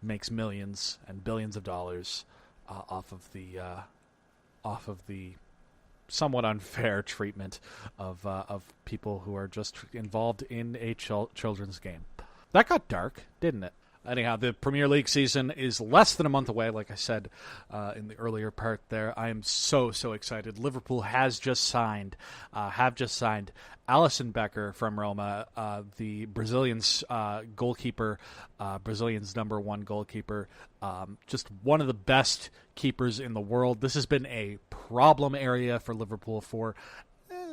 makes millions and billions of dollars off of the somewhat unfair treatment of people who are just involved in a children's game. That got dark, didn't it? Anyhow, the Premier League season is less than a month away, like I said in the earlier part there. I am so excited. Liverpool have just signed Alisson Becker from Roma, the Brazilian's goalkeeper, Brazilian's number one goalkeeper, just one of the best keepers in the world. This has been a problem area for Liverpool for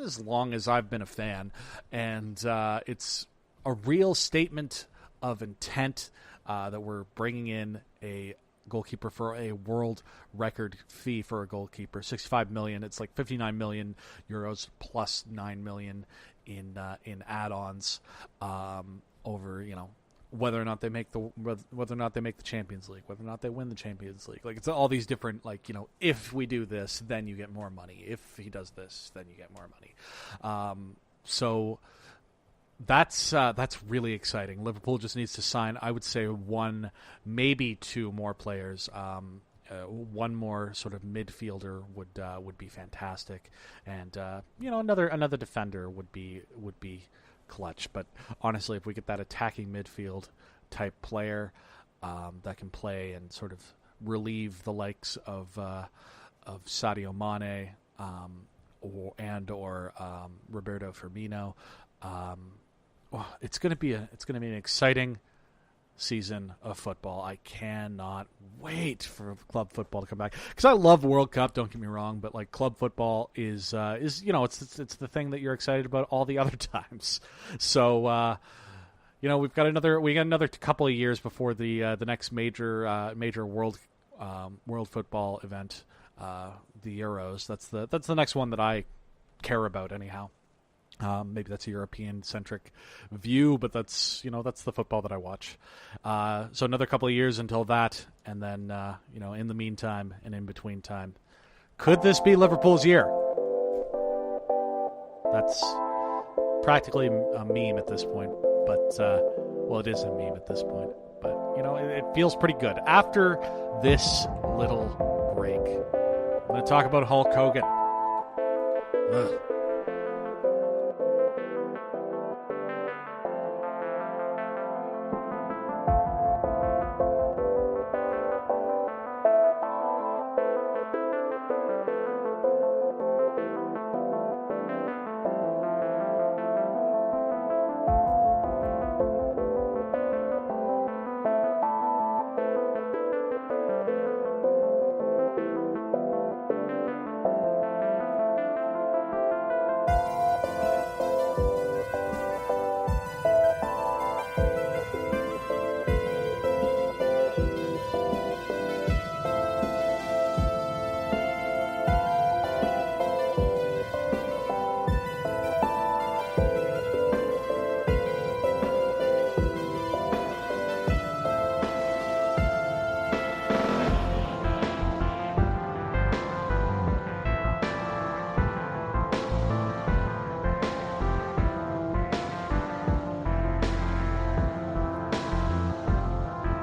as long as I've been a fan, and it's a real statement of intent that we're bringing in a goalkeeper for a world record fee for a goalkeeper, 65 million. It's like 59 million euros plus 9 million in add-ons over, whether or not they make the Champions League, whether or not they win the Champions League. Like, it's all these different, if we do this, then you get more money. If he does this, then you get more money. So that's really exciting. Liverpool just needs to sign, I would say, one, maybe two more players. One more sort of midfielder would be fantastic, and another defender would be clutch. But honestly, if we get that attacking midfield type player that can play and sort of relieve the likes of Sadio Mane or Roberto Firmino. It's going to be an exciting season of football. I cannot wait for club football to come back, because I love World Cup. Don't get me wrong, but club football is it's the thing that you're excited about all the other times. So we got another couple of years before the next major world football event, the Euros. That's the next one that I care about anyhow. Maybe that's a European-centric view, but that's the football that I watch. So another couple of years until that, and then in the meantime and in between time, could this be Liverpool's year? That's practically a meme at this point, but it is a meme at this point. But it feels pretty good after this little break. I'm going to talk about Hulk Hogan. Ugh.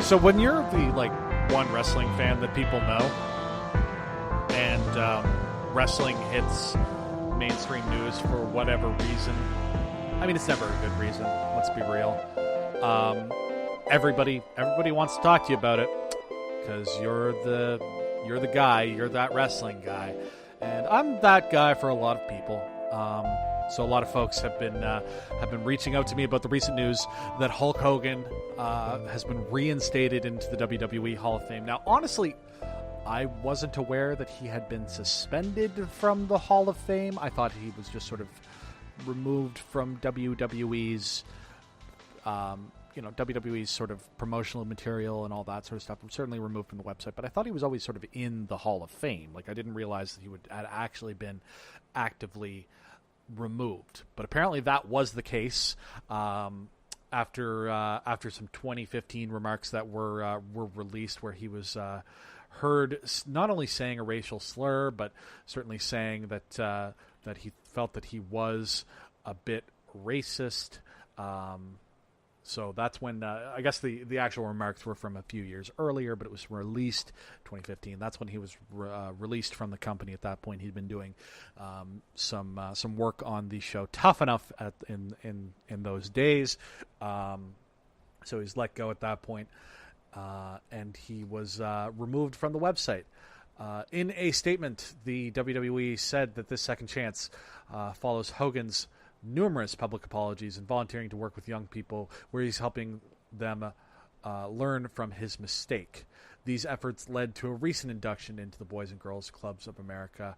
So when you're the one wrestling fan that people know, and wrestling hits mainstream news for whatever reason, I mean, it's never a good reason. Let's be real. Everybody wants to talk to you about it because you're the guy. You're that wrestling guy, and I'm that guy for a lot of people. So a lot of folks have been reaching out to me about the recent news that Hulk Hogan has been reinstated into the WWE Hall of Fame. Now, honestly, I wasn't aware that he had been suspended from the Hall of Fame. I thought he was just sort of removed from WWE's, WWE's sort of promotional material and all that sort of stuff. Certainly removed from the website, but I thought he was always sort of in the Hall of Fame. I didn't realize that he had actually been actively removed. But apparently that was the case after some 2015 remarks that were released, where he was heard not only saying a racial slur, but certainly saying that he felt that he was a bit racist, So that's when I guess the actual remarks were from a few years earlier, but it was released 2015. That's when he was released from the company. At that point, he'd been doing some work on the show Tough Enough in those days. So he's let go at that point, and he was removed from the website. In a statement, the WWE said that this second chance follows Hogan's numerous public apologies and volunteering to work with young people where he's helping them learn from his mistake. These efforts led to a recent induction into the Boys and Girls Clubs of America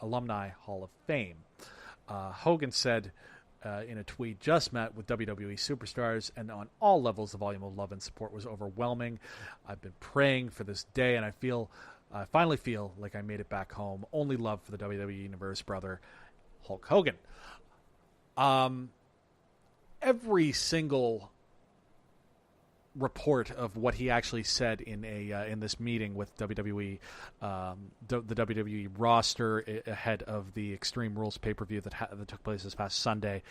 Alumni Hall of Fame. Hogan said in a tweet, "Just met with WWE superstars, and on all levels the volume of love and support was overwhelming. I've been praying for this day, and I finally feel like I made it back home. Only love for the WWE Universe, brother, Hulk Hogan." Every single report of what he actually said in this meeting with WWE, the WWE roster ahead of the Extreme Rules pay-per-view that took place this past Sunday,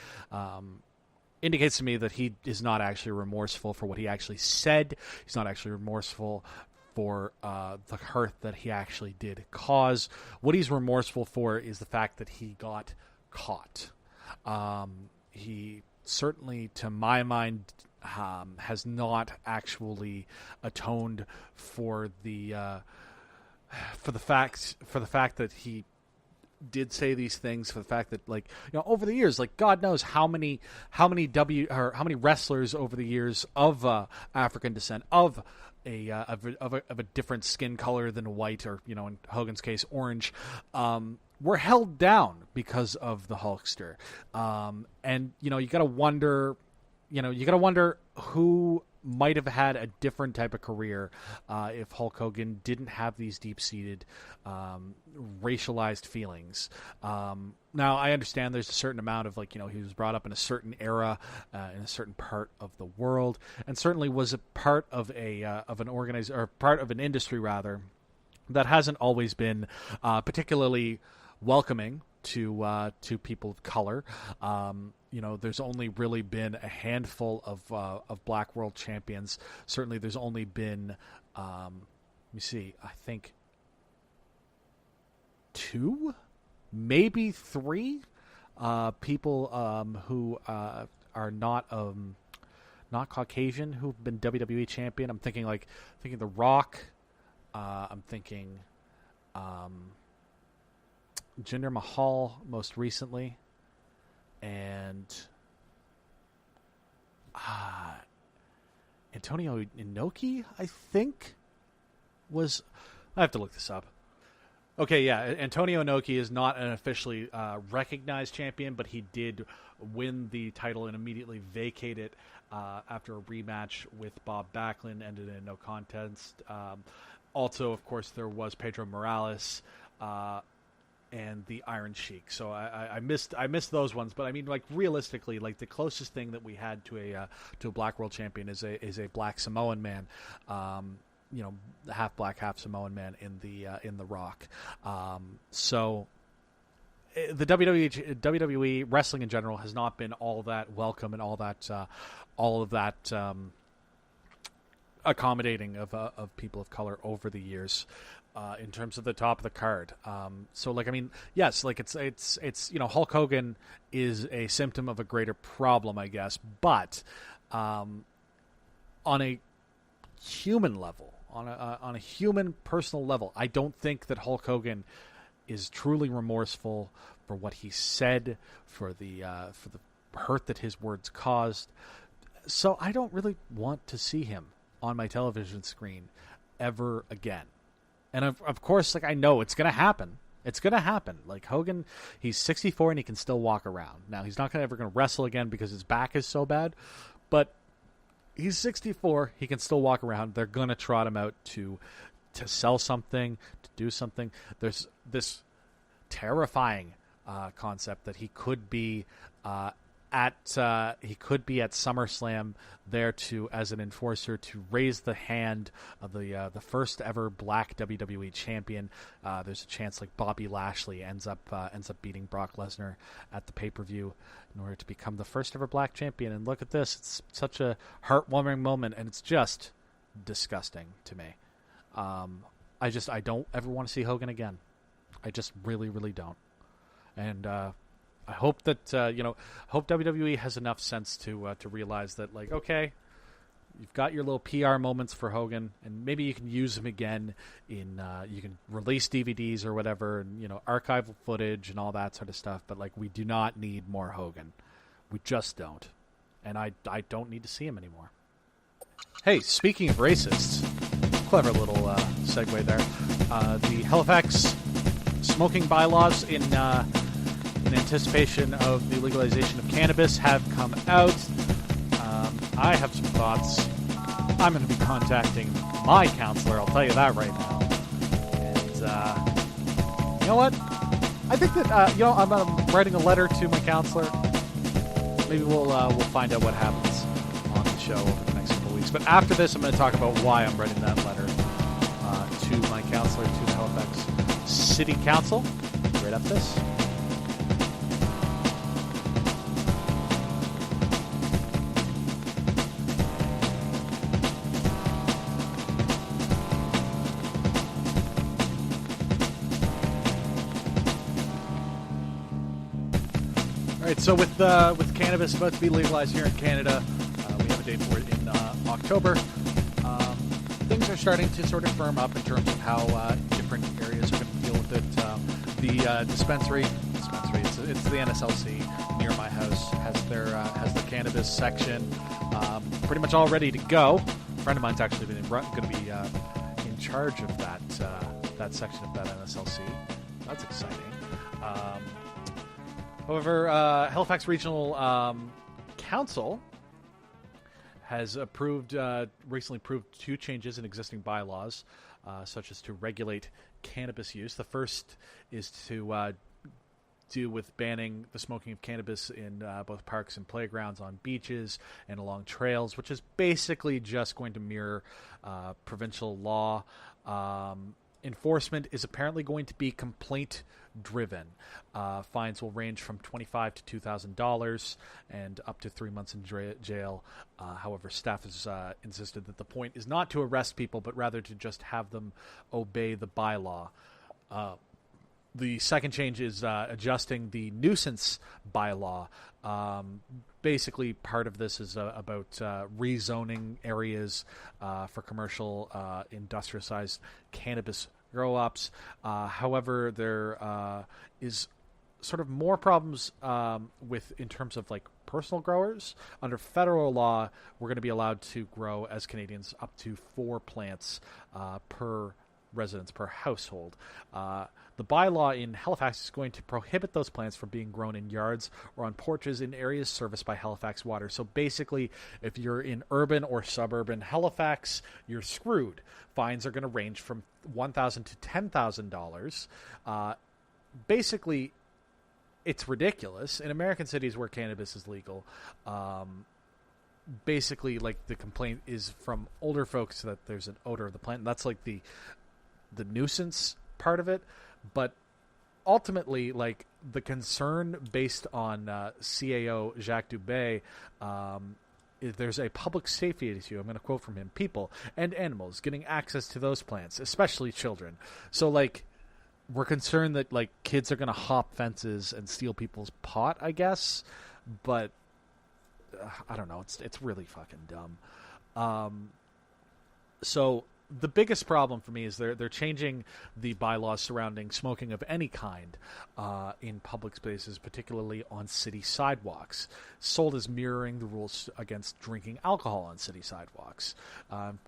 indicates to me that he is not actually remorseful for what he actually said. He's not actually remorseful for the hurt that he actually did cause. What he's remorseful for is the fact that he got caught. He certainly, to my mind, has not actually atoned for the fact that he did say these things, for the fact that, like, you know, over the years, like, God knows how many wrestlers over the years of African descent, of a different skin color than white, or, you know, in Hogan's case, orange, were held down because of the Hulkster. And, you know, you got to wonder who might have had a different type of career if Hulk Hogan didn't have these deep-seated racialized feelings. Now, I understand there's a certain amount of, like, you know, he was brought up in a certain era, in a certain part of the world, and certainly was a part of part of an industry, rather, that hasn't always been particularly welcoming to people of color. You know, there's only really been a handful of Black World Champions. Certainly, there's only been, let me see, I think 2, maybe 3 people who are not Caucasian who've been WWE champion. I'm thinking The Rock. I'm thinking Jinder Mahal most recently, and Antonio Inoki, I think, was... I have to look this up. Okay, yeah, Antonio Inoki is not an officially recognized champion, but he did win the title and immediately vacate it after a rematch with Bob Backlund, ended in no contest. Also, of course, there was Pedro Morales and the Iron Sheik. So I missed those ones, but I mean, like, realistically, like, the closest thing that we had to a Black World Champion is a Black Samoan man. You know, half black, half Samoan man in the Rock. So the WWE wrestling in general has not been all that welcome and all of that accommodating of people of color over the years. In terms of the top of the card. So, like, I mean, yes, like, it's you know, Hulk Hogan is a symptom of a greater problem, I guess, but on a human level, on a human personal level, I don't think that Hulk Hogan is truly remorseful for what he said, for the hurt that his words caused. So I don't really want to see him on my television screen ever again. And of course, like, I know it's going to happen. It's going to happen. Like, Hogan, he's 64 and he can still walk around. Now, he's not ever going to wrestle again because his back is so bad. But he's 64. He can still walk around. They're going to trot him out to sell something, to do something. There's this terrifying concept that he could be he could be at SummerSlam there to as an enforcer to raise the hand of the first ever black WWE champion. There's a chance like Bobby Lashley ends up beating Brock Lesnar at the pay-per-view in order to become the first ever black champion. And look at this, it's such a heartwarming moment, and it's just disgusting to me. I don't ever want to see Hogan again. I just really, really don't. And I hope that hope WWE has enough sense to realize that, like, okay, you've got your little PR moments for Hogan, and maybe you can use him again in you can release DVDs or whatever, and archival footage and all that sort of stuff. But like, we do not need more Hogan. We just don't, and I don't need to see him anymore. Hey, speaking of racists, clever little segue there. The Halifax smoking bylaws in anticipation of the legalization of cannabis have come out. I have some thoughts. I'm going to be contacting my counselor, I'll tell you that right now. And you know what? I think that I'm writing a letter to my counselor. Maybe we'll find out what happens on the show over the next couple of weeks. But after this, I'm going to talk about why I'm writing that letter to my counselor, to the Halifax City Council. Right after this. All right, so with cannabis about to be legalized here in Canada, we have a date for it in October. Things are starting to sort of firm up in terms of how different areas are going to deal with it. The dispensary, it's the NSLC near my house has the cannabis section pretty much all ready to go. A friend of mine's actually going to be in charge of that section of that NSLC. That's exciting. However, Halifax Regional Council has recently approved 2 changes in existing bylaws, such as to regulate cannabis use. The first is to do with banning the smoking of cannabis in both parks and playgrounds, on beaches, and along trails, which is basically just going to mirror provincial law. Enforcement is apparently going to be complaint-driven. Fines will range from $25 to $2,000 and up to 3 months in jail. However, staff has insisted that the point is not to arrest people, but rather to just have them obey the bylaw. The second change is adjusting the nuisance bylaw. Basically, part of this is about rezoning areas for commercial, industrial-sized cannabis grow-ops. However, there is sort of more problems in terms of like personal growers. Under federal law, we're going to be allowed to grow as Canadians up to 4 plants per residence, per household. The bylaw in Halifax is going to prohibit those plants from being grown in yards or on porches in areas serviced by Halifax Water. So basically, if you're in urban or suburban Halifax, you're screwed. Fines are going to range from $1,000 to $10,000. Basically, it's ridiculous. In American cities where cannabis is legal, basically, like, the complaint is from older folks that there's an odor of the plant. And that's like the nuisance part of it. But ultimately, like, the concern based on CAO Jacques Dubé, there's a public safety issue. I'm going to quote from him: people and animals getting access to those plants, especially children. So, like, we're concerned that, like, kids are going to hop fences and steal people's pot, I guess. But I don't know. It's really fucking dumb. So the biggest problem for me is they're changing the bylaws surrounding smoking of any kind in public spaces, particularly on city sidewalks. Sold as mirroring the rules against drinking alcohol on city sidewalks.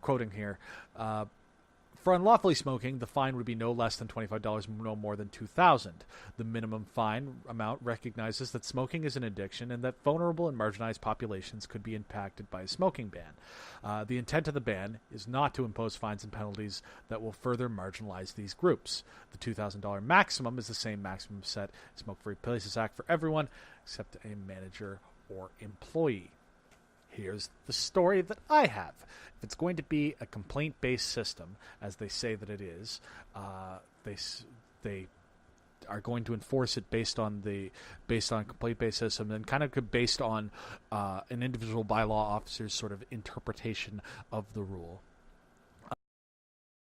Quoting here, for unlawfully smoking, the fine would be no less than $25, no more than $2,000. The minimum fine amount recognizes that smoking is an addiction and that vulnerable and marginalized populations could be impacted by a smoking ban. The intent of the ban is not to impose fines and penalties that will further marginalize these groups. The $2,000 maximum is the same maximum set in Smoke-Free Places Act for everyone except a manager or employee. Here's the story that I have. If it's going to be a complaint-based system, as they say that it is, they are going to enforce it based on complaint-based system, and kind of based on an individual bylaw officer's sort of interpretation of the rule.